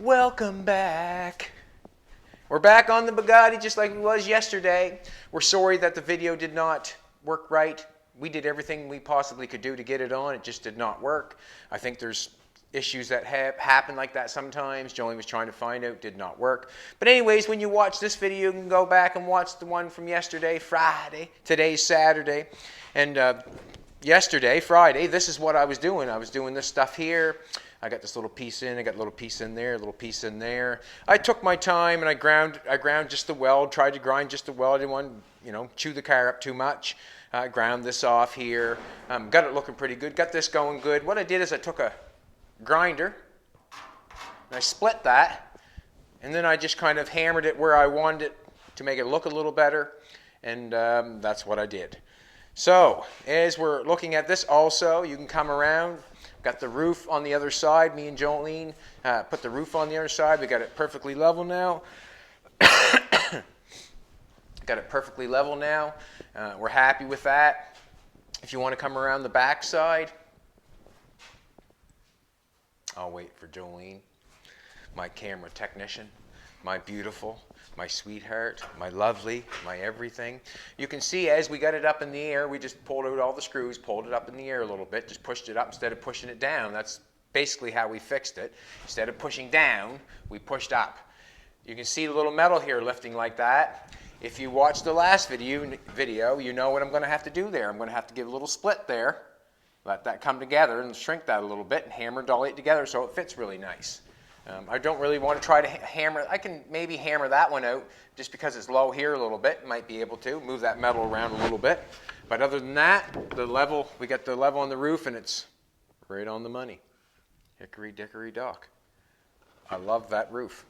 Welcome back. We're back on the Bugatti just like we was yesterday. We're sorry that the video did not work right. We did everything we possibly could do to get it on. It just did not work. I think there's issues that happen like that sometimes. Jolene was trying to find out, did not work. But anyways, when you watch this video, you can go back and watch the one from yesterday, Friday. Today's Saturday. And yesterday, Friday, this is what I was doing. I was doing this stuff here. I got this little piece in, I got a little piece in there, a little piece in there. I took my time and I ground just the weld, tried to grind just the weld. I didn't want to, chew the car up too much. I ground this off here. Got it looking pretty good, got this going good. What I did is I took a grinder and I split that, and then I just kind of hammered it where I wanted it to make it look a little better, and that's what I did. So, as we're looking at this also, you can come around. Got the roof on the other side. Me and Jolene put the roof on the other side. We got it perfectly level now. Got it perfectly level now. We're happy with that. If you want to come around the back side, I'll wait for Jolene, my camera technician, my beautiful, my sweetheart, my lovely, my everything. You can see as we got it up in the air, we just pulled out all the screws, pulled it up in the air a little bit, just pushed it up instead of pushing it down. That's basically how we fixed it. Instead of pushing down, we pushed up. You can see the little metal here lifting like that. If you watched the last video, you know what I'm going to have to do there. I'm going to have to give a little split there, let that come together and shrink that a little bit and hammer dolly it together so it fits really nice. I don't really want to try to hammer. I can maybe hammer that one out just because it's low here a little bit. Might be able to move that metal around a little bit. But other than that, we got the level on the roof and it's right on the money. Hickory dickory dock. I love that roof.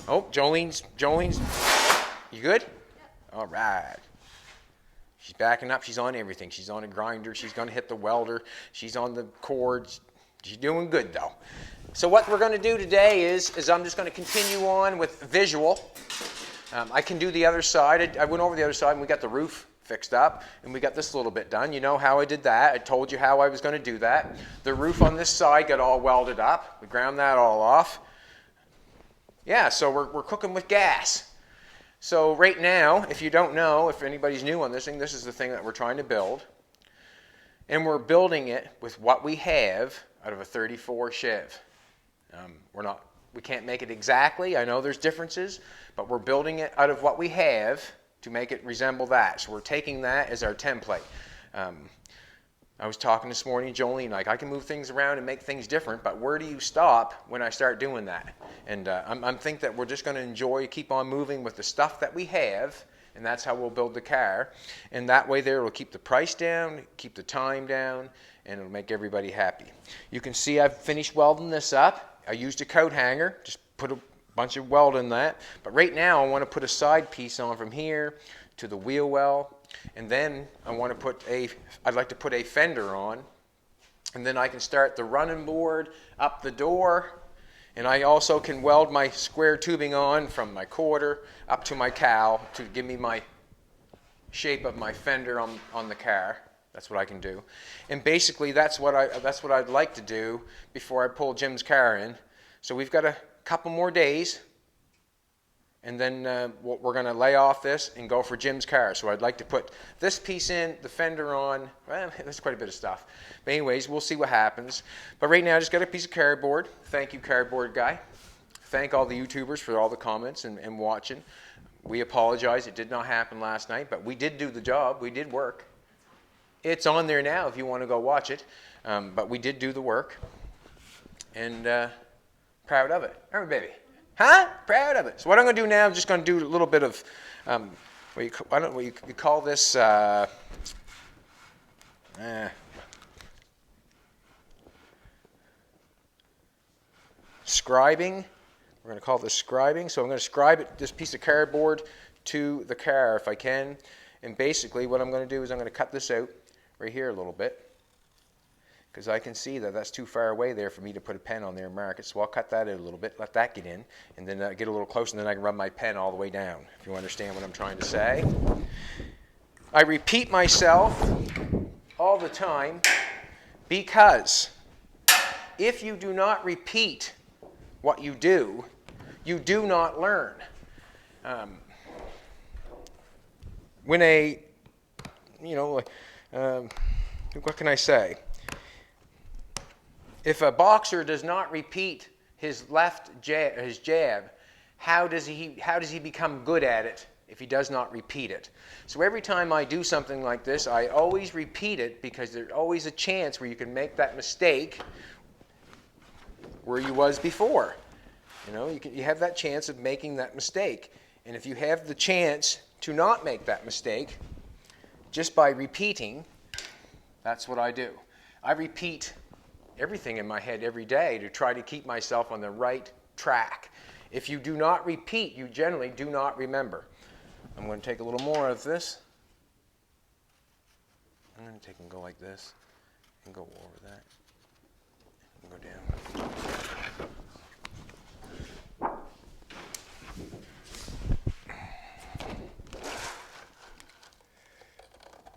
Oh, Jolene's, you good? All right. She's backing up. She's on everything. She's on a grinder. She's going to hit the welder. She's on the cords. She's doing good though. So what we're going to do today is I'm just going to continue on with visual. I can do the other side. I went over the other side and we got the roof fixed up and we got this little bit done. You know how I did that. I told you how I was going to do that. The roof on this side got all welded up. We ground that all off. Yeah, so we're cooking with gas. So right now, if you don't know, if anybody's new on this thing, this is the thing that we're trying to build. And we're building it with what we have out of a 34 Chev. We can't make it exactly. I know there's differences, but we're building it out of what we have to make it resemble that. So we're taking that as our template. I was talking this morning, Jolene, like I can move things around and make things different, but where do you stop when I start doing that? And I'm think that we're just going to keep on moving with the stuff that we have, and that's how we'll build the car. And that way there, it'll keep the price down, keep the time down, and it'll make everybody happy. You can see I've finished welding this up. I used a coat hanger, just put a bunch of weld in that. But right now I want to put a side piece on from here to the wheel well. And then I'd like to put a fender on. And then I can start the running board up the door. And I also can weld my square tubing on from my quarter up to my cowl to give me my shape of my fender on the car. That's what I can do. And basically that's what I'd like to do before I pull Jim's car in. So we've got a couple more days, and then we're going to lay off this and go for Jim's car. So I'd like to put this piece in, the fender on. Well, that's quite a bit of stuff. But anyways, we'll see what happens. But right now I just got a piece of cardboard. Thank you, cardboard guy. Thank all the YouTubers for all the comments and watching. We apologize. It did not happen last night, but we did do the job. We did work. It's on there now if you want to go watch it. But we did do the work. And proud of it. Aren't we, baby? Huh? Proud of it. So what I'm going to do now, I'm just going to do a little bit of, what you call this, scribing. We're going to call this scribing. So I'm going to scribe this piece of cardboard to the car if I can. And basically what I'm going to do is I'm going to cut this out right here a little bit, because I can see that that's too far away there for me to put a pen on there and mark it. So I'll cut that out a little bit, let that get in, and then get a little closer, and then I can run my pen all the way down, if you understand what I'm trying to say. I repeat myself all the time because if you do not repeat what you do not learn. When what can I say? If a boxer does not repeat his jab, how does he become good at it if he does not repeat it? So every time I do something like this, I always repeat it, because there's always a chance where you can make that mistake where you was before. You have that chance of making that mistake. And if you have the chance to not make that mistake, just by repeating, that's what I do. I repeat everything in my head every day to try to keep myself on the right track. If you do not repeat, you generally do not remember. I'm going to take a little more of this. I'm going to take and go like this and go over that and go down.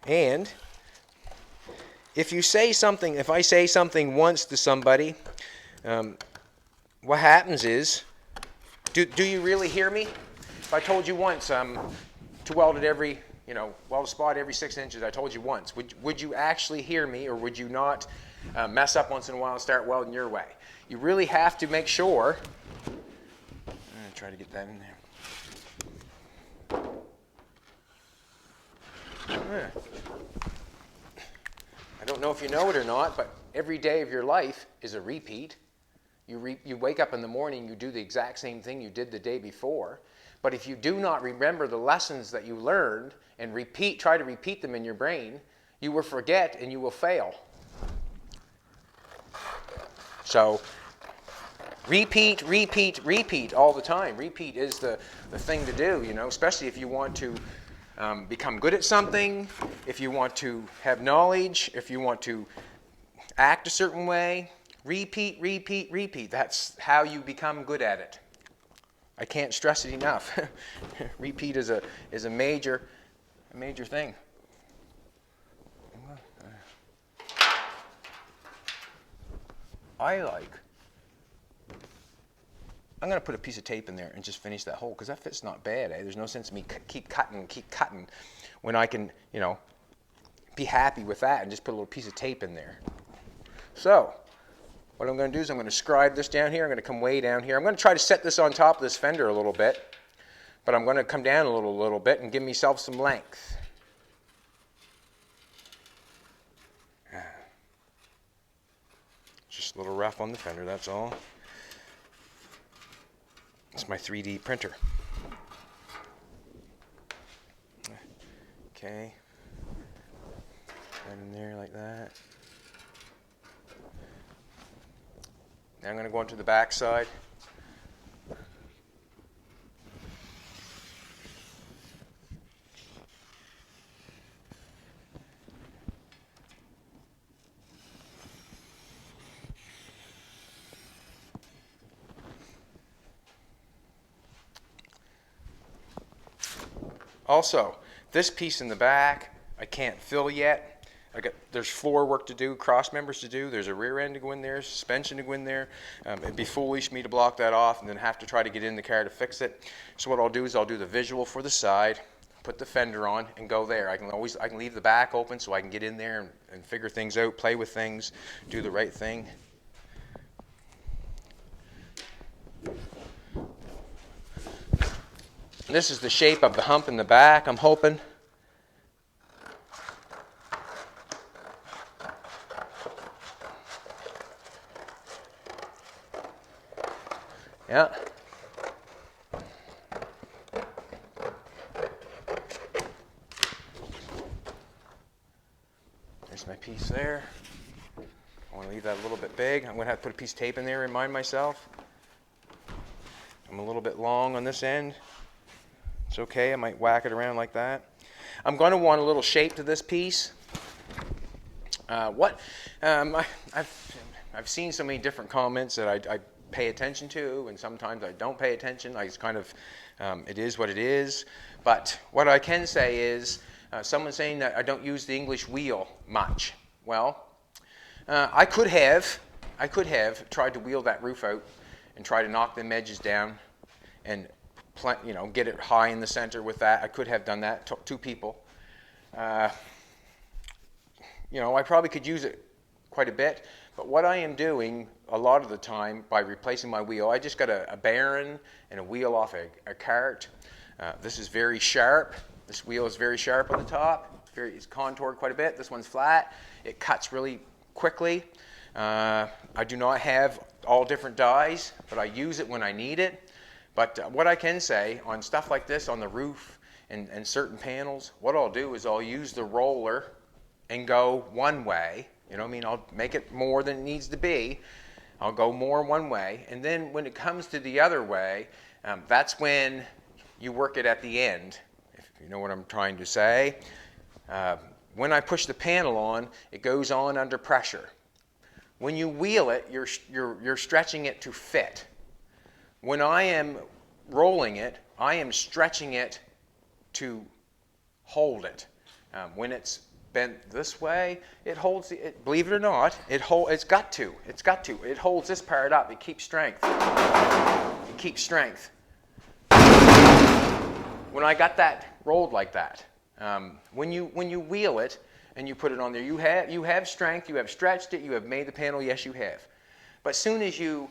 And if I say something once to somebody, what happens is, do you really hear me? If I told you once to weld it weld a spot every 6 inches, I told you once, would you actually hear me, or would you not mess up once in a while and start welding your way? You really have to make sure. I'm going to try to get that in there. I don't know if you know it or not, but every day of your life is a repeat. You wake up in the morning, you do the exact same thing you did the day before. But if you do not remember the lessons that you learned and try to repeat them in your brain, you will forget and you will fail. So repeat all the time. Repeat is the thing to do, especially if you want to become good at something, if you want to have knowledge, if you want to act a certain way. Repeat. That's how you become good at it. I can't stress it enough. Repeat is a major thing. I'm going to put a piece of tape in there and just finish that hole, because that fit's not bad. There's no sense in me keep cutting when I can, be happy with that and just put a little piece of tape in there. So what I'm going to do is I'm going to scribe this down here. I'm going to come way down here. I'm going to try to set this on top of this fender a little bit, but I'm going to come down a little bit and give myself some length. Just a little rough on the fender, that's all. It's my 3D printer. Okay. Right in there like that. Now I'm going to go onto the back side. Also, this piece in the back, I can't fill yet. There's floor work to do, cross members to do. There's a rear end to go in there, suspension to go in there. It'd be foolish me to block that off and then have to try to get in the car to fix it. So what I'll do is I'll do the visual for the side, put the fender on, and go there. I can leave the back open so I can get in there and figure things out, play with things, do the right thing. This is the shape of the hump in the back, I'm hoping. Yeah. There's my piece there. I want to leave that a little bit big. I'm going to have to put a piece of tape in there, remind myself. I'm a little bit long on this end. It's okay, I might whack it around like that. I'm going to want a little shape to this piece. I've seen so many different comments that I pay attention to, and sometimes I don't pay attention. I just kind of, it is what it is. But what I can say is, someone's saying that I don't use the English wheel much. Well, I could have tried to wheel that roof out and try to knock them edges down and get it high in the center with that. I could have done that, two people. I probably could use it quite a bit, but what I am doing a lot of the time by replacing my wheel, I just got a bearing and a wheel off a cart. This is very sharp. This wheel is very sharp on the top. It's contoured quite a bit. This one's flat. It cuts really quickly. I do not have all different dies, but I use it when I need it. But what I can say on stuff like this on the roof and certain panels, what I'll do is I'll use the roller and go one way. I'll make it more than it needs to be. I'll go more one way. And then when it comes to the other way, that's when you work it at the end, if you know what I'm trying to say. When I push the panel on, it goes on under pressure. When you wheel it, you're stretching it to fit. When I am rolling it, I am stretching it to hold it. When it's bent this way, it holds it. Believe it or not, it's got to. It holds this part up. It keeps strength. It keeps strength. When I got that rolled like that, when you wheel it and you put it on there, you have strength. You have stretched it. You have made the panel. Yes, you have. But as soon as you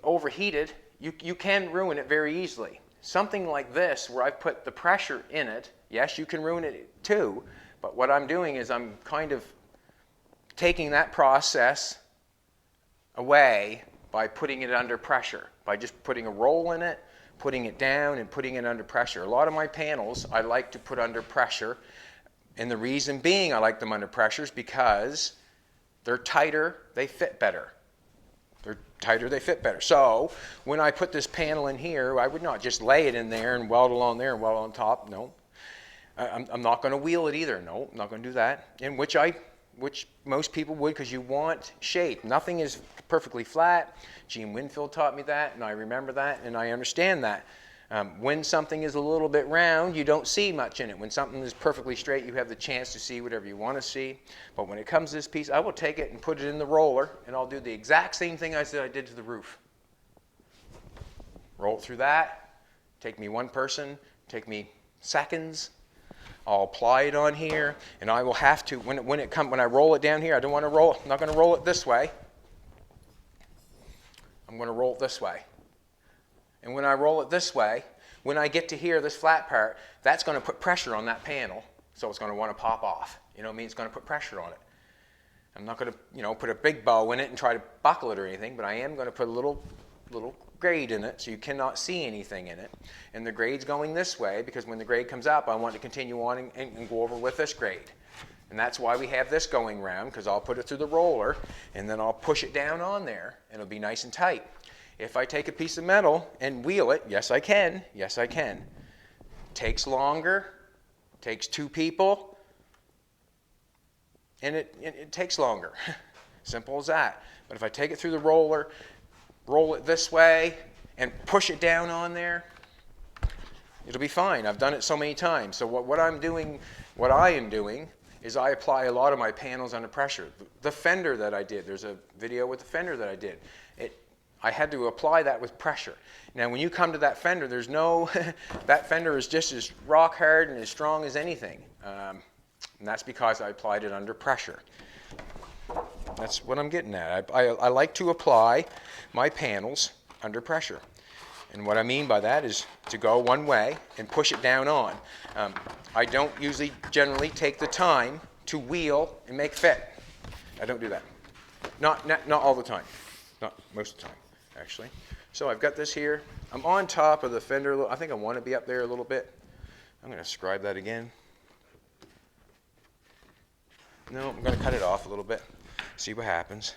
overheat it, you can ruin it very easily. Something like this, where I've put the pressure in it, yes, you can ruin it too. But what I'm doing is I'm kind of taking that process away by putting it under pressure, by just putting a roll in it, putting it down, and putting it under pressure. A lot of my panels I like to put under pressure, and the reason being I like them under pressure is because they're tighter, they fit better. They're tighter, they fit better. So when I put this panel in here, I would not just lay it in there and weld along there and weld on top. No. I'm not going to wheel it either. No, I'm not going to do that. And which most people would, because you want shape. Nothing is perfectly flat. Gene Winfield taught me that, and I remember that, and I understand that. When something is a little bit round, you don't see much in it. When something is perfectly straight, you have the chance to see whatever you want to see. But when it comes to this piece, I will take it and put it in the roller, and I'll do the exact same thing I did to the roof. Roll it through that. Take me one person. Take me seconds. I'll apply it on here, and I will have to, when I roll it down here, I'm not going to roll it this way. I'm going to roll it this way. And when I roll it this way, when I get to here, this flat part, that's going to put pressure on that panel, so it's going to want to pop off. You know what I mean? It's going to put pressure on it. I'm not going to, put a big bow in it and try to buckle it or anything, but I am going to put a little grade in it so you cannot see anything in it. And the grade's going this way because when the grade comes up, I want to continue on and go over with this grade. And that's why we have this going round, because I'll put it through the roller and then I'll push it down on there and it'll be nice and tight. If I take a piece of metal and wheel it, yes I can. Yes I can. Takes longer, takes two people, and it takes longer. Simple as that. But if I take it through the roller, roll it this way, and push it down on there, it'll be fine. I've done it so many times. So what I am doing is I apply a lot of my panels under pressure. The fender that I did, there's a video with the fender that I did. I had to apply that with pressure. Now when you come to that fender, there's no, that fender is just as rock hard and as strong as anything. And that's because I applied it under pressure. That's what I'm getting at. I like to apply my panels under pressure. And what I mean by that is to go one way and push it down on. I don't usually generally take the time to wheel and make fit. I don't do that. Not all the time. Not most of the time, actually. So I've got this here. I'm on top of the fender. I think I want to be up there a little bit. I'm going to scribe that again. No, I'm going to cut it off a little bit. See what happens.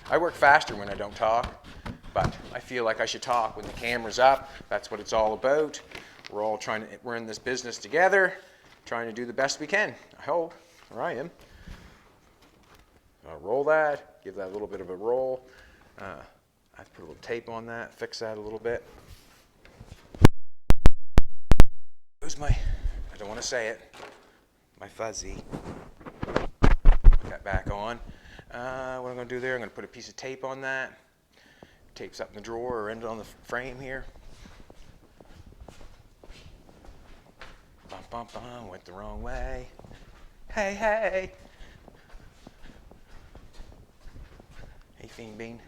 I work faster when I don't talk, but I feel like I should talk when the camera's up. That's what it's all about. We're in this business together, trying to do the best we can. I hope, or I am. I'll roll that, give that a little bit of a roll. I have to put a little tape on that, fix that a little bit. I don't want to say it, my fuzzy. What I'm going to do there, I'm going to put a piece of tape on that. Tape's up in the drawer or end it on the frame here. Bum, bum, bum, went the wrong way. Hey, hey. Hey, Fiend Bean.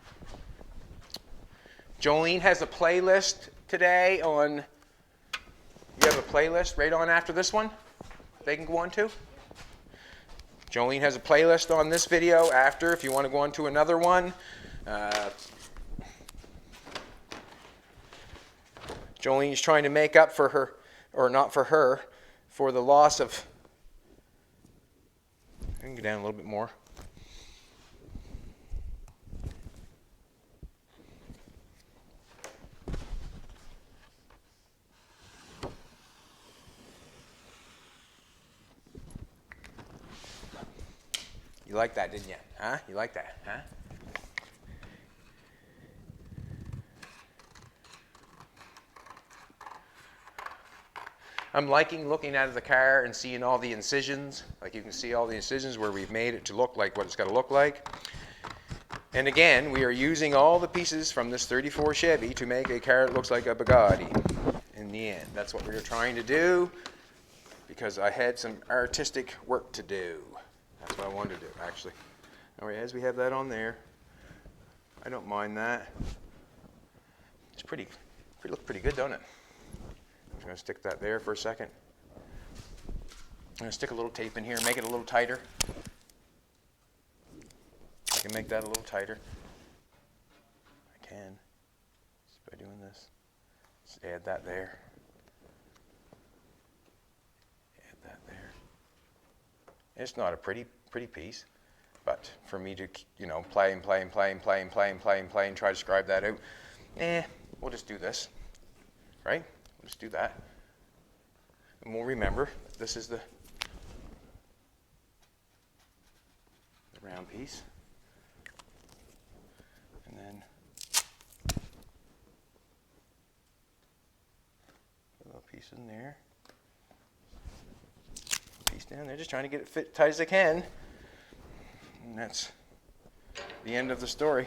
Jolene has a playlist today on, you have a playlist right on after this one they can go on to? Jolene has a playlist on this video after if you want to go on to another one. Jolene's trying to make up for her, or not for her, for the loss of, I can go down a little bit more. You like that, didn't you? Huh? You like that, huh? I'm liking looking out of the car and seeing all the incisions. Like you can see all the incisions where we've made it to look like what it's got to look like. And again, we are using all the pieces from this 34 Chevy to make a car that looks like a Bugatti in the end. That's what we were trying to do because I had some artistic work to do. That's what I wanted to do, actually. All right, as we have that on there, I don't mind that. It's looks pretty good, don't it? I'm just going to stick that there for a second. I'm going to stick a little tape in here, make it a little tighter. I can make that a little tighter. I can, just by doing this. Just add that there. Add that there. It's not a pretty piece, but for me to, play and try to scribe that out, we'll just do this, right? We'll just do that. And we'll remember this is the round piece. And then a little piece in there. Piece down there, just trying to get it fit tight as I can. And that's the end of the story.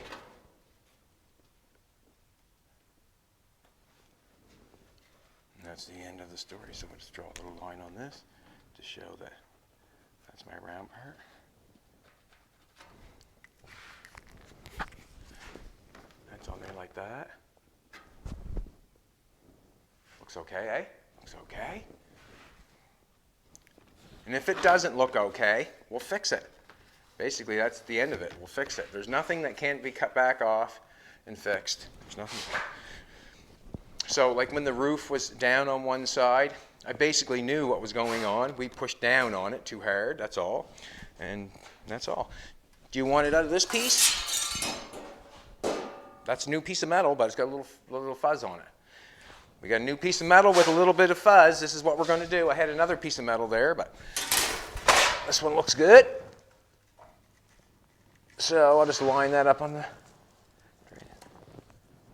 And that's the end of the story. So we'll just draw a little line on this to show that that's my round part. That's on there like that. Looks okay, eh? Looks okay. And if it doesn't look okay, we'll fix it. Basically, that's the end of it. We'll fix it. There's nothing that can't be cut back off and fixed. There's nothing. So, like when the roof was down on one side, I basically knew what was going on. We pushed down on it too hard, that's all. And that's all. Do you want it out of this piece? That's a new piece of metal, but it's got a little fuzz on it. We got a new piece of metal with a little bit of fuzz. This is what we're going to do. I had another piece of metal there, but this one looks good. So I'll just line that up on the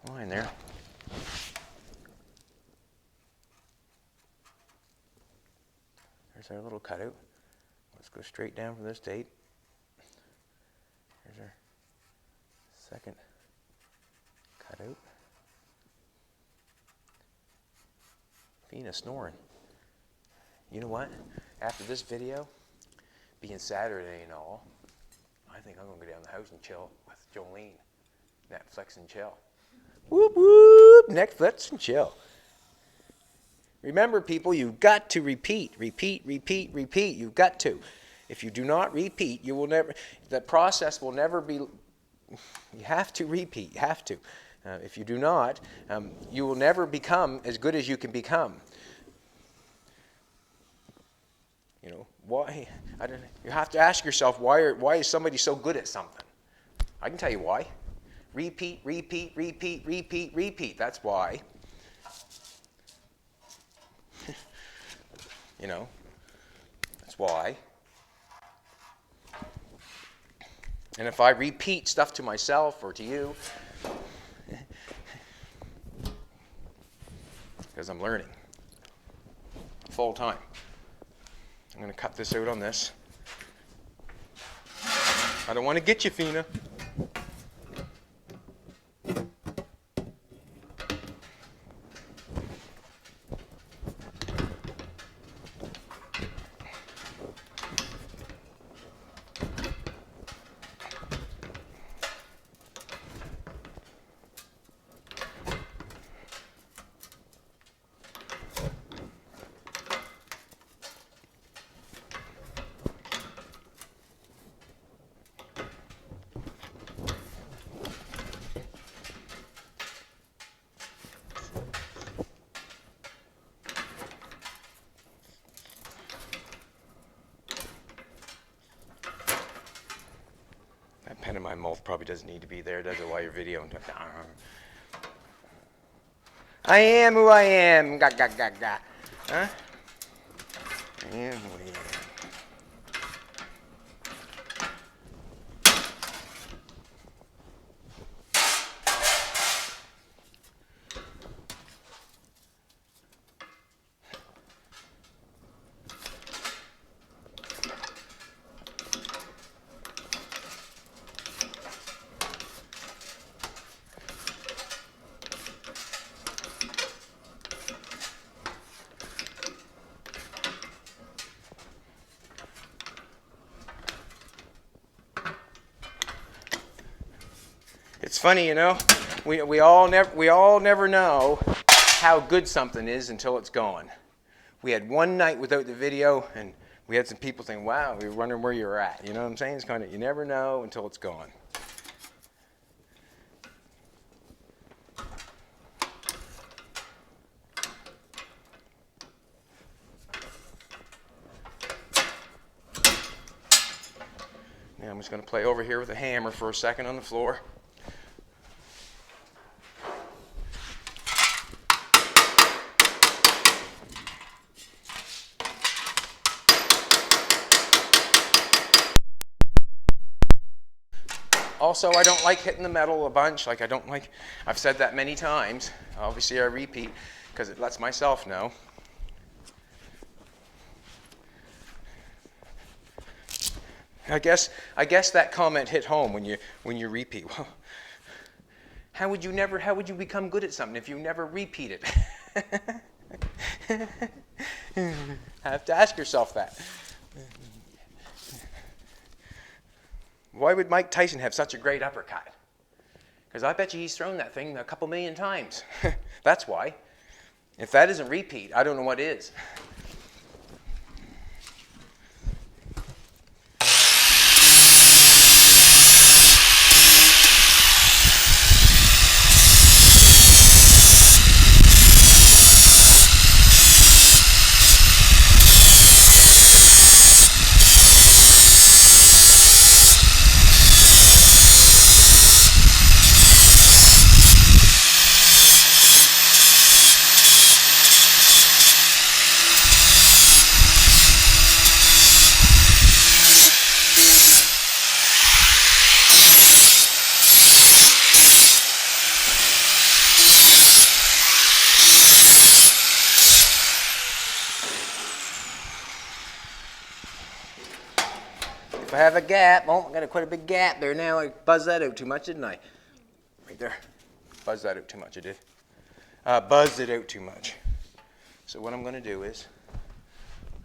line there. There's our little cutout. Let's go straight down from this tape. Here's our second cutout. Fina snoring. You know what? After this video, being Saturday and all, I think I'm going to go down to the house and chill with Jolene. Netflix and chill. Whoop, whoop, Netflix and chill. Remember, people, you've got to repeat. You've got to. If you do not repeat, you will never, the process will never be, you have to repeat, you have to. If you do not, you will never become as good as you can become. You know, why? I don't know. You have to ask yourself, why is somebody so good at something? I can tell you why. Repeat. That's why. You know, that's why. And if I repeat stuff to myself or to you, because I'm learning full time. I'm going to cut this out on this. I don't want to get you, Fina. That pen in my mouth probably doesn't need to be there, does it, while you're videoing? I am who I am. Ga, ga, ga, ga. Huh? I am who I am. It's funny, you know, we all never know how good something is until it's gone. We had one night without the video, and we had some people saying, wow, we were wondering where you were at. You know what I'm saying? It's kind of, you never know until it's gone. Now I'm just going to play over here with a hammer for a second on the floor. Also, I don't like hitting the metal a bunch. Like, I don't like, I've said that many times. Obviously, I repeat because it lets myself know. I guess that comment hit home when you repeat. Well, how would you become good at something if you never repeat it? Have to ask yourself that. Why would Mike Tyson have such a great uppercut? Because I bet you he's thrown that thing a couple million times. That's why. If that isn't repeat, I don't know what is. If I have a gap, oh, I got quite a big gap there now. I buzzed that out too much, didn't I? Right there. Buzzed that out too much, I did. Buzzed it out too much. So what I'm going to do is,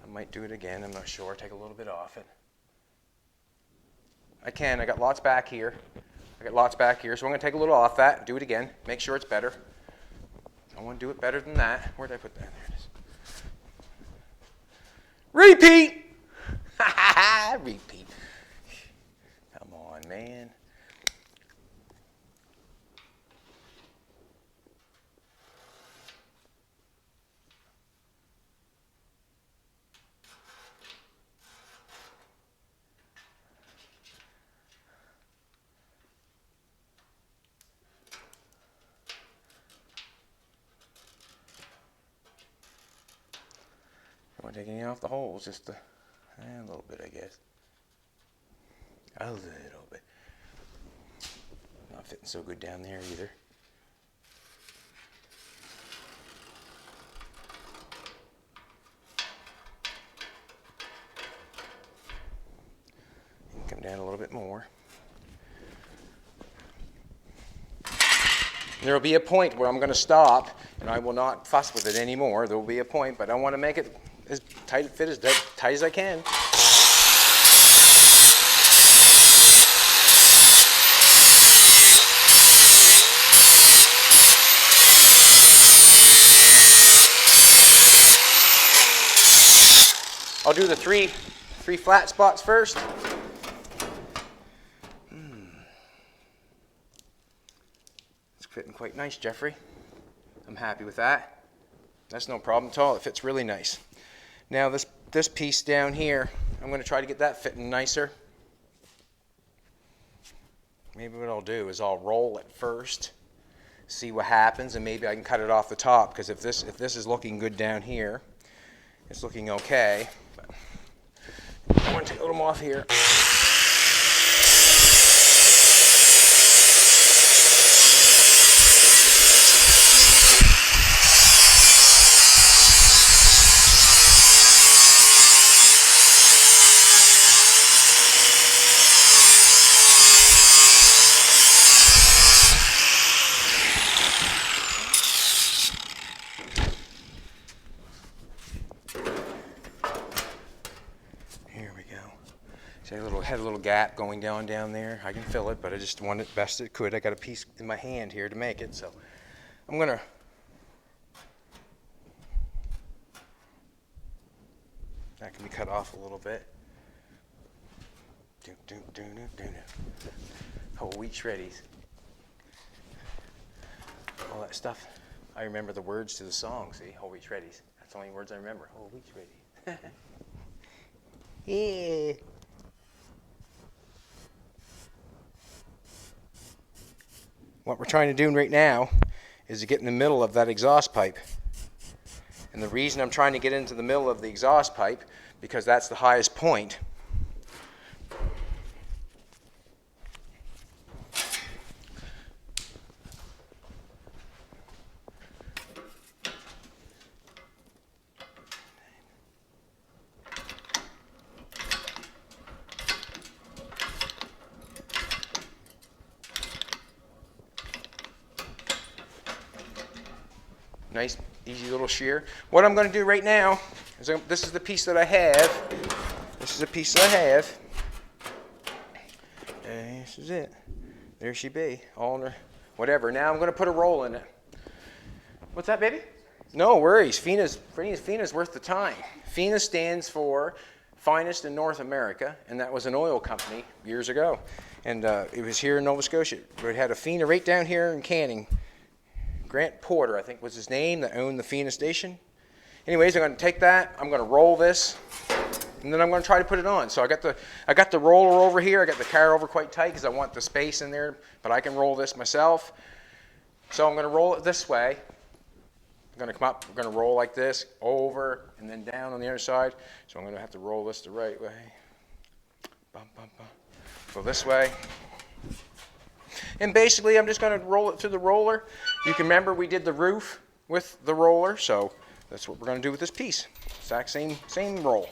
I might do it again, I'm not sure. Take a little bit off it. I got lots back here. So I'm going to take a little off that, do it again, make sure it's better. I want to do it better than that. Where did I put that? There it is. Repeat! Repeat. Come on, man. Don't want to take any off the holes, just a little bit, I guess. A little bit. Not fitting so good down there either. You can down a little bit more. There will be a point where I'm going to stop, and I will not fuss with it anymore. There will be a point, but I want to make it as tight as tight as I can. I'll do the three flat spots first. It's fitting quite nice, Jeffrey. I'm happy with that. That's no problem at all. It fits really nice. Now this piece down here, I'm going to try to get that fitting nicer. Maybe what I'll do is I'll roll it first, see what happens, and maybe I can cut it off the top, because if this is looking good down here, it's looking okay. But I want to take them off here. Had a little gap going down there. I can fill it, but I just want it best it could. I got a piece in my hand here to make it, so I'm gonna that can be cut off a little bit. Whole wheat shreddies, all that stuff. I remember the words to the song. See, whole wheat shreddies. That's the only words I remember. Whole wheat shreddies. Yeah. What we're trying to do right now is to get in the middle of that exhaust pipe. And the reason I'm trying to get into the middle of the exhaust pipe, because that's the highest point. Nice, easy little shear. What I'm going to do right now is this is the piece that I have. This is a piece that I have. And this is it. There she be, all in her, whatever. Now I'm going to put a roll in it. What's that, baby? No worries. FINA's worth the time. FINA stands for Finest in North America, and that was an oil company years ago. And it was here in Nova Scotia. It had a FINA right down here in Canning. Grant Porter, I think was his name, that owned the FINA station. Anyways, I'm going to take that, I'm going to roll this, and then I'm going to try to put it on. So I got the roller over here. I got the car over quite tight because I want the space in there, but I can roll this myself. So I'm going to roll it this way. I'm going to come up, we're going to roll like this, over, and then down on the other side. So I'm going to have to roll this the right way. Bum, bum, bum. Go this way. And basically, I'm just going to roll it through the roller. You can remember we did the roof with the roller, so that's what we're going to do with this piece. Exact same roll.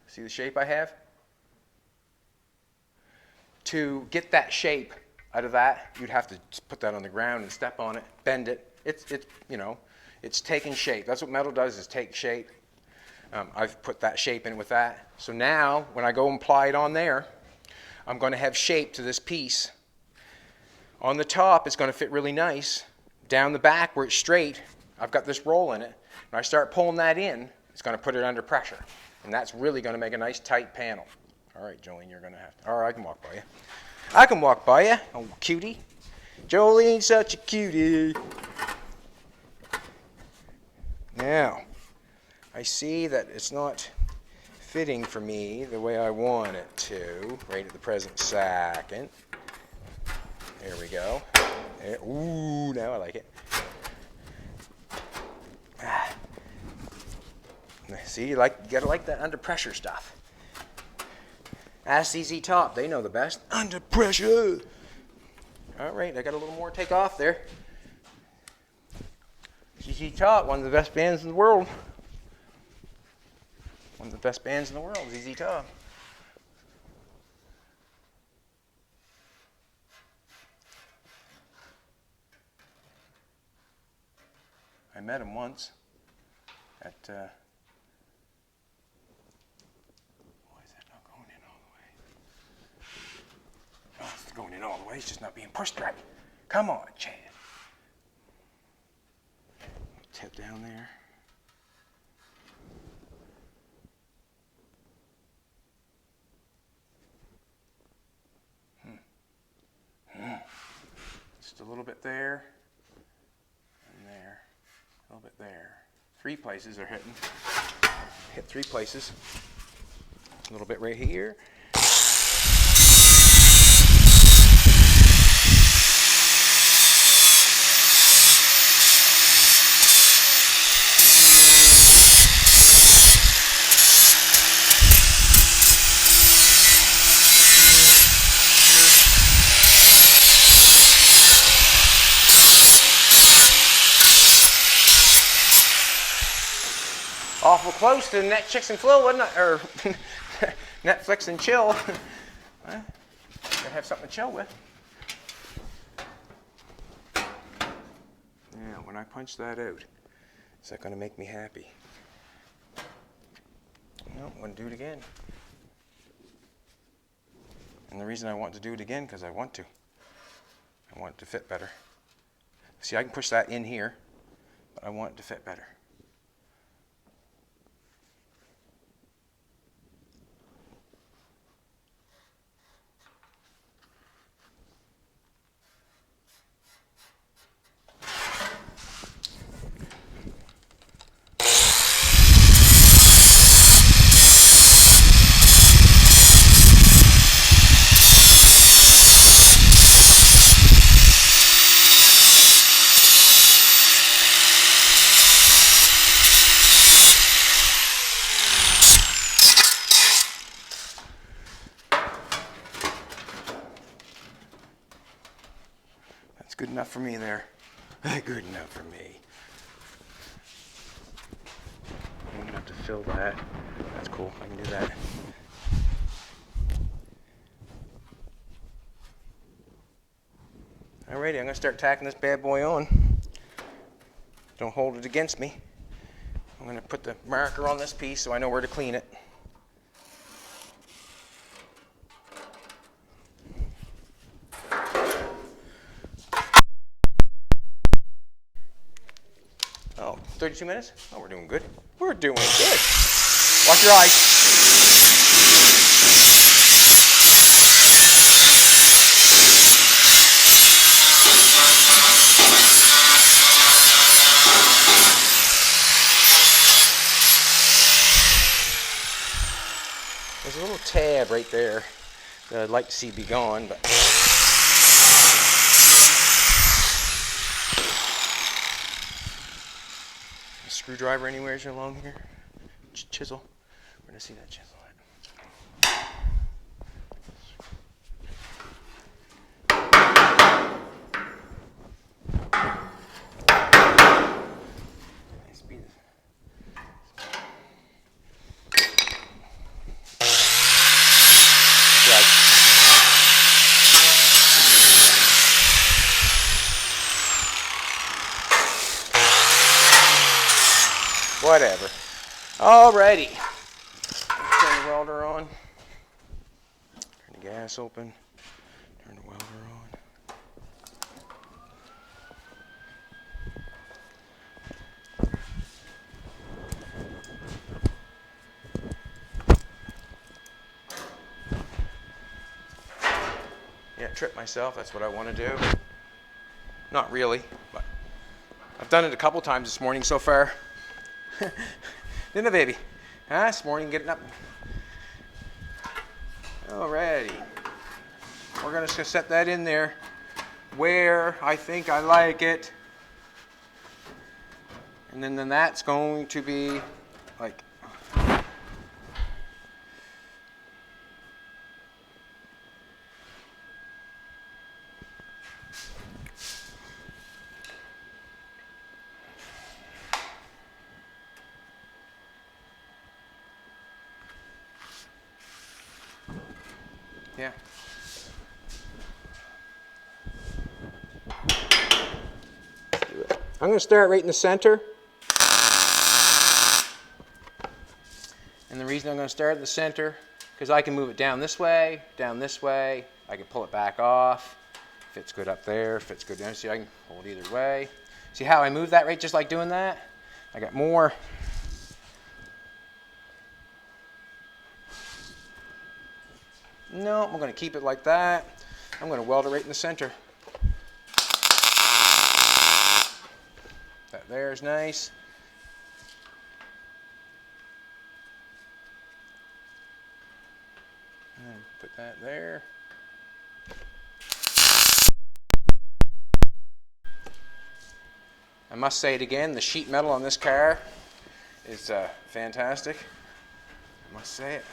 See the shape I have? To get that shape out of that, you'd have to put that on the ground and step on it, bend it. It's taking shape. That's what metal does, is take shape. I've put that shape in with that. So now, when I go and apply it on there, I'm going to have shape to this piece. On the top, it's going to fit really nice. Down the back, where it's straight, I've got this roll in it. When I start pulling that in, it's going to put it under pressure. And that's really going to make a nice tight panel. All right, Jolene, you're going to have to. All right, I can walk by you. I can walk by you, oh cutie. Jolene's such a cutie. Now, I see that it's not fitting for me the way I want it to, right at the present second. There we go. There. Ooh, now I like it. See, you gotta like that under pressure stuff. Ask ZZ Top, they know the best. Under pressure. All right, I got a little more take off there. ZZ Top, one of the best bands in the world. One of the best bands in the world, ZZ Top. I met him once at, why is that not going in all the way? Oh, it's going in all the way, it's just not being pushed right. Come on, Chad. Tip down there. Just a little bit there, and there, a little bit there. 3 places are hitting. Hit 3 places. A little bit right here. Awful close to Netflix and Chill, wasn't it? Or Netflix and chill. Gotta have something to chill with. Yeah, when I punch that out, is that gonna make me happy? No, I'm gonna do it again. And the reason I want to do it again, because I want to. I want it to fit better. See, I can push that in here, but I want it to fit better. Good enough for me there. Good enough for me. I'm gonna have to fill that. That's cool. I can do that. Alrighty, I'm gonna start tacking this bad boy on. Don't hold it against me. I'm gonna put the marker on this piece so I know where to clean it. Oh, 32 minutes? Oh, we're doing good. We're doing good. Watch your eyes. There's a little tab right there that I'd like to see be gone, but screwdriver anywhere along here? Chisel. We're gonna see that chisel at. Speed. Right. Whatever. Alrighty. Turn the welder on. Turn the gas open. Turn the welder on. Yeah, trip myself. That's what I want to do. Not really, but I've done it a couple times this morning so far. Didn't I, baby? Huh? This morning getting up. Alrighty. We're going to set that in there where I think I like it. And then that's going to be like Yeah. I'm going to start right in the center. And the reason I'm going to start at the center, because I can move it down this way, I can pull it back off. Fits good up there, fits good down. See, I can hold either way. See how I move that right just like doing that? I got more. No, I'm going to keep it like that. I'm going to weld it right in the center. That there is nice. And put that there. I must say it again, the sheet metal on this car is fantastic. I must say it.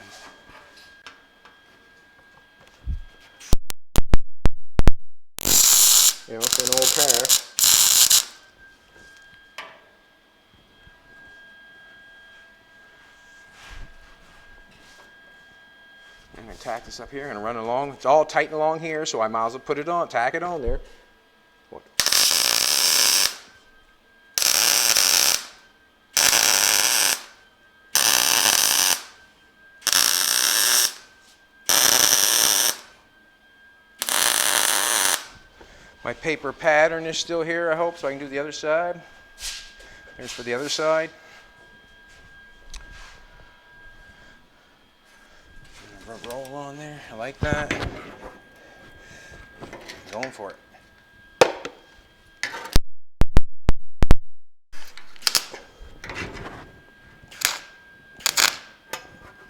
You know, it's an old car. I'm going to tack this up here. I'm going to run along. It's all tight along here, so I might as well put it on, tack it on there. What? My paper pattern is still here, I hope, so I can do the other side. There's for the other side. Roll on there. I like that. Going for it.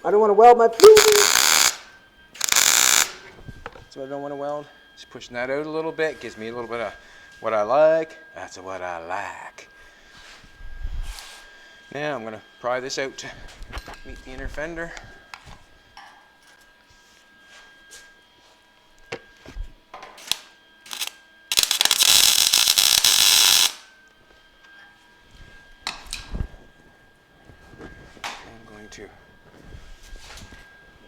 I don't want to weld my fingers. That's what I don't want to weld. Just pushing that out a little bit. Gives me a little bit of what I like. That's what I like. Now I'm going to pry this out to meet the inner fender.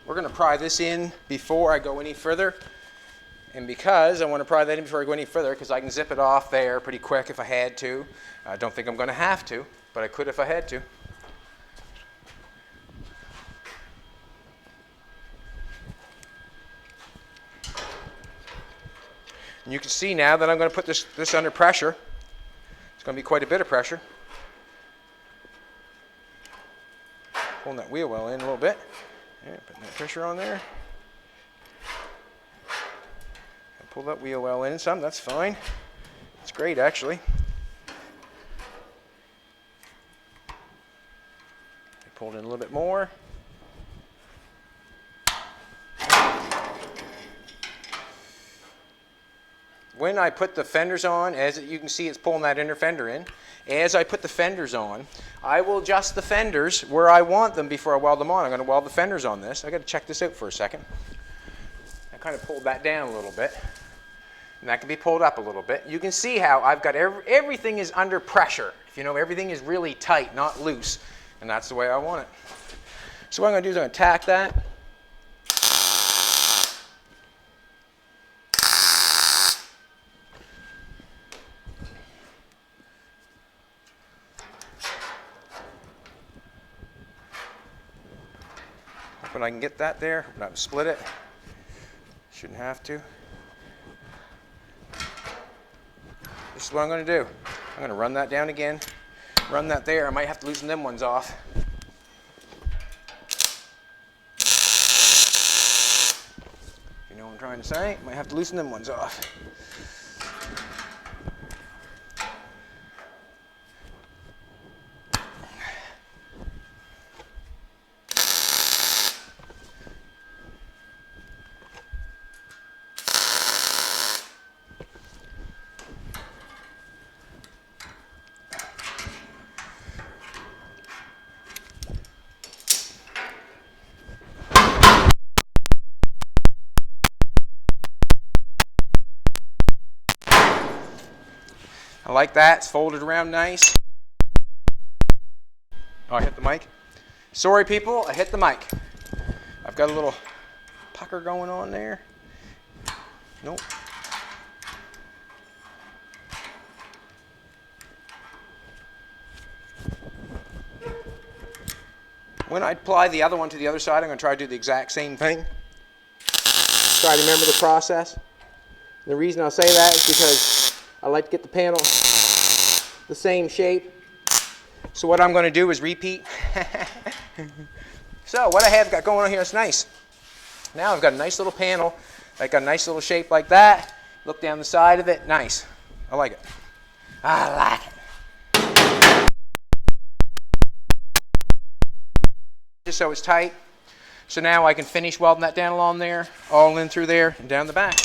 We're going to pry this in before I go any further. And because I want to pry that in before I go any further, because I can zip it off there pretty quick if I had to. I don't think I'm going to have to, but I could if I had to. And you can see now that I'm going to put this under pressure. It's going to be quite a bit of pressure. Pulling that wheel well in a little bit. Yeah, putting that pressure on there. And pull that wheel well in some, that's fine. It's great actually. I pulled in a little bit more. When I put the fenders on, as you can see it's pulling that inner fender in. As I put the fenders on, I will adjust the fenders where I want them before I weld them on. I'm going to weld the fenders on this. I've got to check this out for a second. I kind of pulled that down a little bit. And that can be pulled up a little bit. You can see how I've got everything is under pressure. If you know, everything is really tight, not loose. And that's the way I want it. So what I'm going to do is I'm going to tack that. Hoping I can get that there. Hoping I can split it. Shouldn't have to. This is what I'm going to do. I'm going to run that down again. Run that there. I might have to loosen them ones off. You know what I'm trying to say? Might have to loosen them ones off. I like that. It's folded around nice. Oh, I hit the mic. Sorry, people. I hit the mic. I've got a little pucker going on there. Nope. When I apply the other one to the other side, I'm going to try to do the exact same thing. Try to remember the process. And the reason I'll say that is because I like to get the panel the same shape. So what I'm going to do is repeat. So what I have got going on here is nice. Now I've got a nice little panel, like a nice little shape like that. Look down the side of it. Nice. I like it. I like it. Just so it's tight. So now I can finish welding that down along there, all in through there and down the back.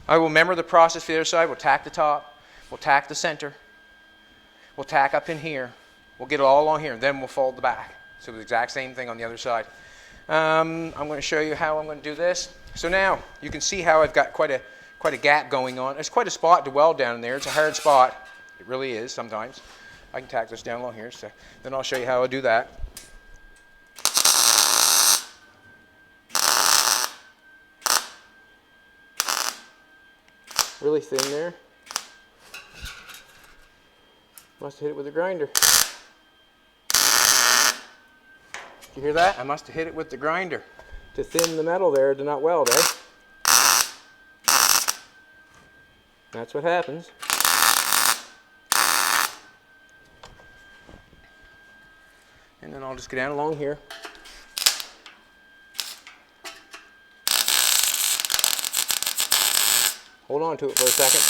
I will remember the process for the other side. We'll tack the top, we'll tack the center, we'll tack up in here, we'll get it all along here, and then we'll fold the back. So the exact same thing on the other side. I'm going to show you how I'm going to do this. So now you can see how I've got quite a gap going on. It's quite a spot to weld down there. It's a hard spot. It really is sometimes. I can tack this down along here. So then I'll show you how I do that. Really thin there. Must have hit it with a grinder. You hear that? I must have hit it with the grinder to thin the metal there to not weld, eh? That's what happens. And then I'll just go down along here. Hold on to it for a second.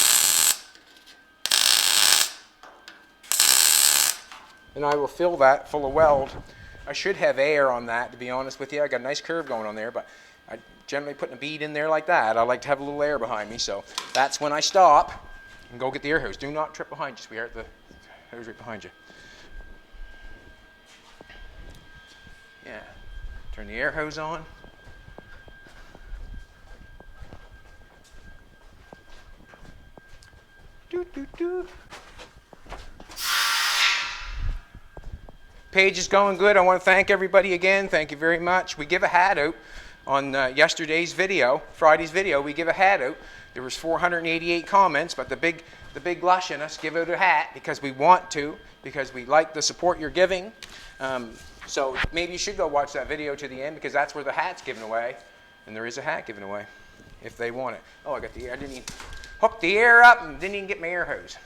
And I will fill that full of weld. I should have air on that, to be honest with you. I got a nice curve going on there, but I generally put a bead in there like that. I like to have a little air behind me, so that's when I stop and go get the air hose. Do not trip behind you, sweetheart. The hose right behind you. Yeah. Turn the air hose on. Page is going good. I want to thank everybody again. Thank you very much. We give a hat out on yesterday's video, Friday's video. We give a hat out. There was 488 comments, but the big lush in us give out a hat because we want to, because we like the support you're giving. So maybe you should go watch that video to the end because that's where the hat's given away, and there is a hat given away if they want it. Oh, I got the air. I didn't even hook the air up and didn't even get my air hose.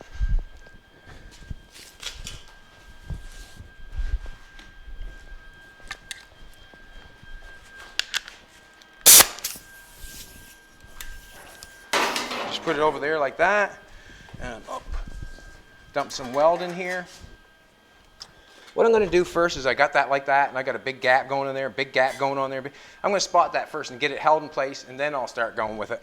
Just put it over there like that, and up. Dump some weld in here. What I'm going to do first is I got that like that, and I got a big gap going in there, big gap going on there. I'm going to spot that first and get it held in place, and then I'll start going with it.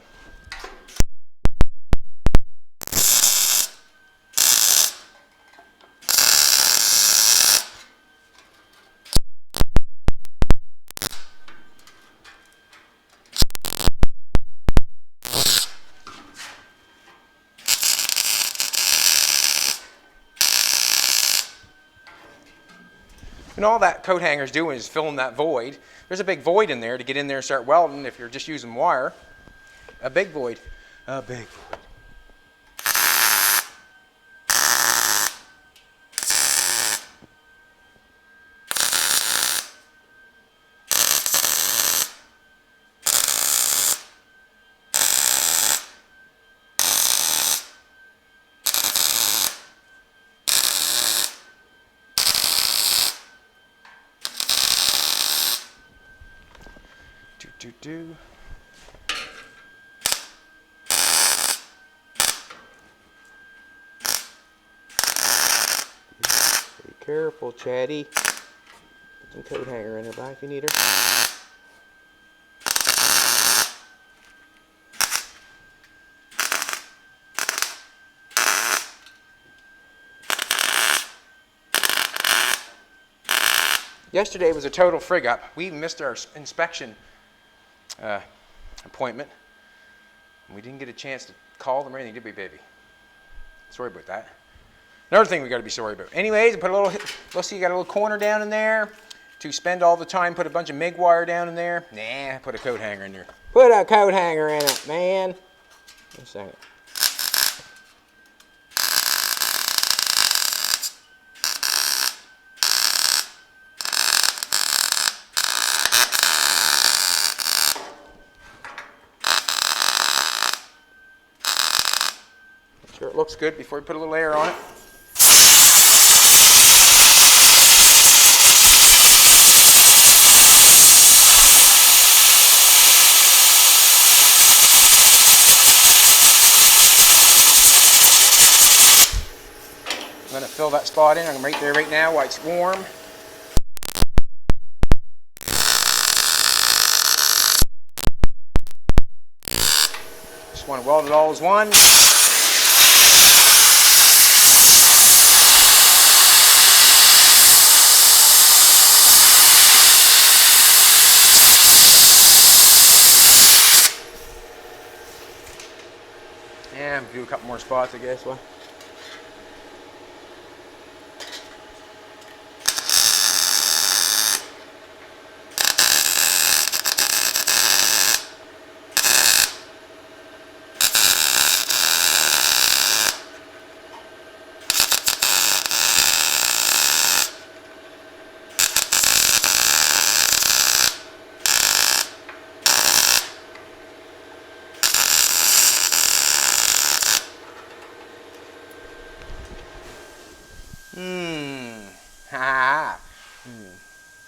And all that coat hanger's doing is filling that void. There's a big void in there to get in there and start welding if you're just using wire. A big void. A big void. Be careful, Chatty. Put some coat hanger in her back if you need her. Yesterday was a total frig up. We missed our inspection appointment. We didn't get a chance to call them or anything, did we, baby? Sorry about that. Another thing we got to be sorry about. Anyways, put a little. Let's see, you got a little corner down in there. to spend all the time, put a bunch of MIG wire down in there. Nah, put a coat hanger in there. Put a coat hanger in it, man. Wait a second. Make sure it looks good before you put a little air on it. I'm going to fill that spot in. I'm right there right now while it's warm. Just want to weld it all as one. And do a couple more spots, I guess. Well.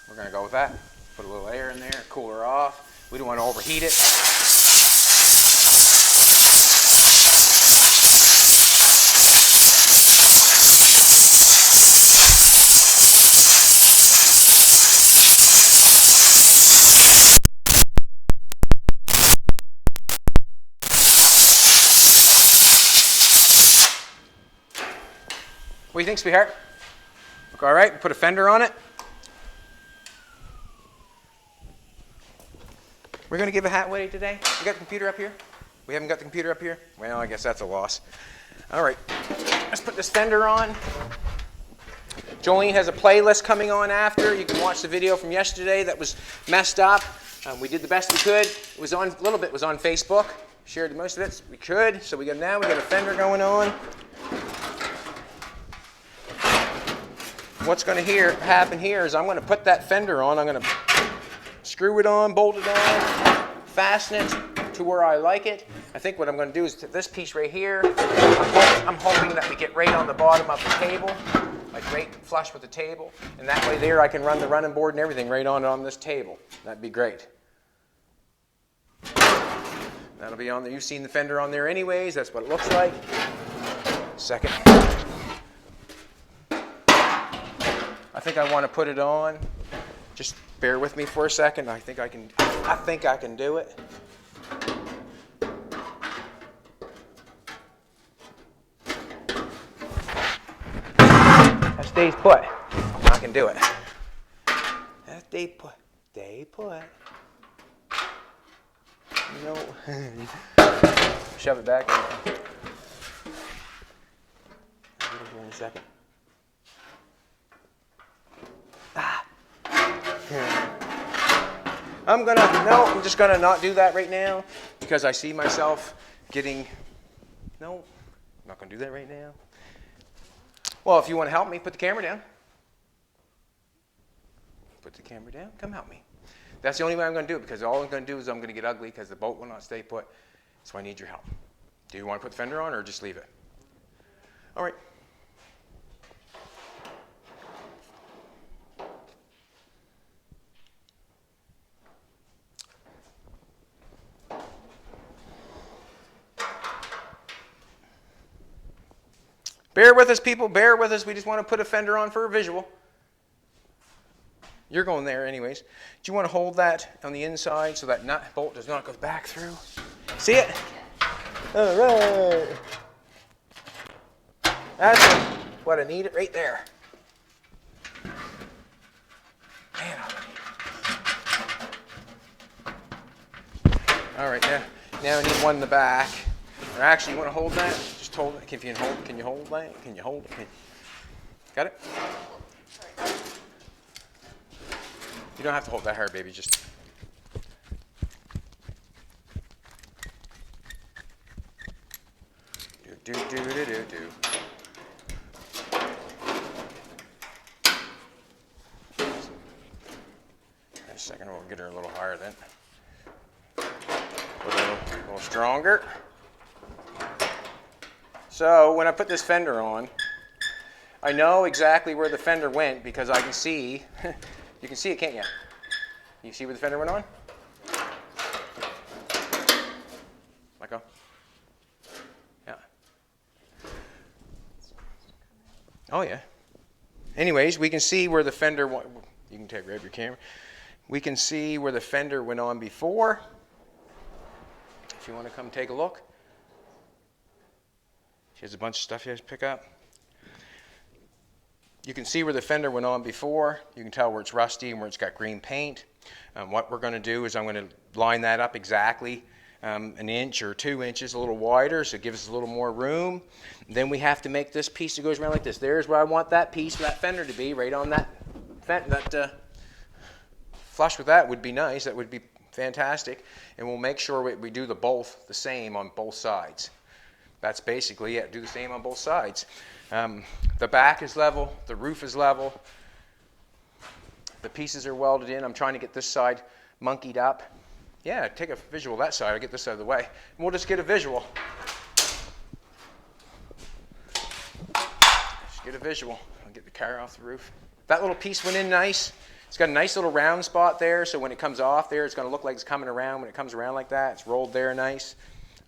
We're going to go with that. Put a little air in there, cool her off. We don't want to overheat it. What do you think, sweetheart? Look all right? Put a fender on it. We're going to give a hat away today. You got the computer up here? We haven't got the computer up here? Well, I guess that's a loss. All right. Let's put this fender on. Jolene has a playlist coming on after. You can watch the video from yesterday that was messed up. We did the best we could. It was on, a little bit was on Facebook. Shared most of it. We could. So now we got a fender going on. What's going to happen here is I'm going to put that fender on. I'm going to screw it on, bolt it on, fasten it to where I like it. I think what I'm going to do is to this piece right here, I'm hoping that we get right on the bottom of the table, like right flush with the table. And that way there I can run the running board and everything right on this table. That'd be great. That'll be on there. You've seen the fender on there anyways. That's what it looks like. Second. I think I want to put it on. Just bear with me for a second. I think I can do it. That stays put. I can do it. That stay put. Stay put. You know. Shove it back. I'll get it here in a second. I'm just gonna not do that right now because I see myself getting, no, I'm not gonna do that right now. Well, if you want to help me, put the camera down. Put the camera down, come help me. That's the only way I'm gonna do it because all I'm gonna do is I'm gonna get ugly because the boat will not stay put. So I need your help. Do you want to put the fender on or just leave it? All right. Bear with us, people. Bear with us. We just want to put a fender on for a visual. You're going there anyways. Do you want to hold that on the inside so that nut bolt does not go back through? See it? All right. That's what I need it right there. Man, all right, now I need one in the back. Or actually, you want to hold that? Just hold it. Can you hold that? Can you hold it? Got it? You don't have to hold that hard, baby. Just. Do, do, do, do, do, do. In a second, we'll get her a little higher then. A little stronger. So when I put this fender on, I know exactly where the fender went because I can see. You can see it, can't you? You see where the fender went on? Let go. Yeah. Oh yeah. Anyways, we can see where the fender went. You can grab your camera. We can see where the fender went on before. If you want to come take a look. She has a bunch of stuff you have to pick up. You can see where the fender went on before. You can tell where it's rusty and where it's got green paint. What we're going to do is I'm going to line that up exactly an inch or 2 inches, a little wider, so it gives us a little more room. Then we have to make this piece that goes around like this. There's where I want that piece, that fender to be, right on that flush with that would be nice. That would be fantastic. And we'll make sure we do both the same on both sides. That's basically it. Do the same on both sides. The back is level. The roof is level. The pieces are welded in. I'm trying to get this side monkeyed up. Yeah, take a visual of that side. I'll get this out of the way. And we'll just get a visual. Just get a visual. I'll get the car off the roof. That little piece went in nice. It's got a nice little round spot there, so when it comes off there, it's going to look like it's coming around. When it comes around like that, it's rolled there nice.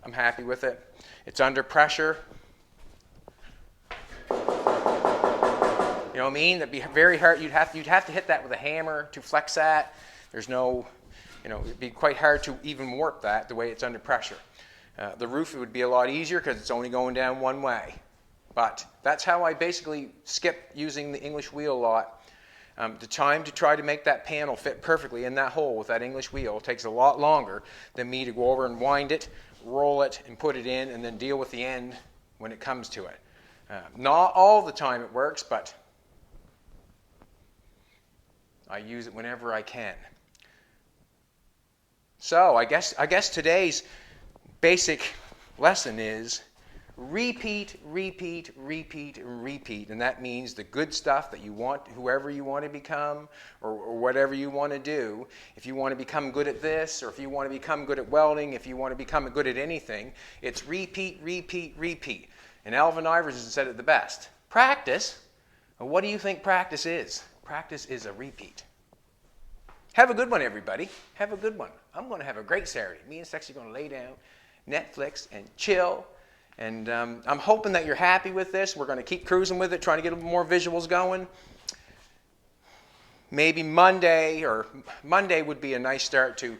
I'm happy with it. It's under pressure. You know what I mean? That'd be very hard. You'd have to hit that with a hammer to flex that. There's no, it'd be quite hard to even warp that the way it's under pressure. The roof, it would be a lot easier because it's only going down one way. But that's how I basically skip using the English wheel a lot. The time to try to make that panel fit perfectly in that hole with that English wheel takes a lot longer than me to go over and wind it, roll it, and put it in, and then deal with the end when it comes to it. Not all the time it works, but I use it whenever I can. So I guess today's basic lesson is repeat, repeat, repeat, and repeat. And that means the good stuff that you want, whoever you want to become, or whatever you want to do. If you want to become good at this, or if you want to become good at welding, if you want to become good at anything, it's repeat, repeat, repeat. And Alvin Iverson said it the best. Practice. Well, what do you think practice is? Practice is a repeat. Have a good one, everybody. Have a good one. I'm going to have a great Saturday. Me and Sexy are going to lay down, Netflix, and chill. And I'm hoping that you're happy with this. We're going to keep cruising with it, trying to get a little more visuals going. Maybe Monday would be a nice start to.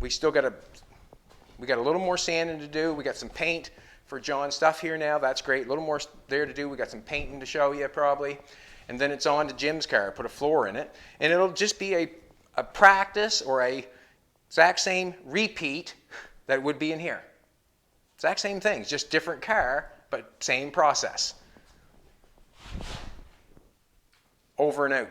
We got a little more sanding to do. We got some paint for John's stuff here now. That's great. A little more there to do. We got some painting to show you probably. And then it's on to Jim's car. Put a floor in it. And it'll just be a practice or a exact same repeat that would be in here. Exact same things, just different car, but same process. Over and out.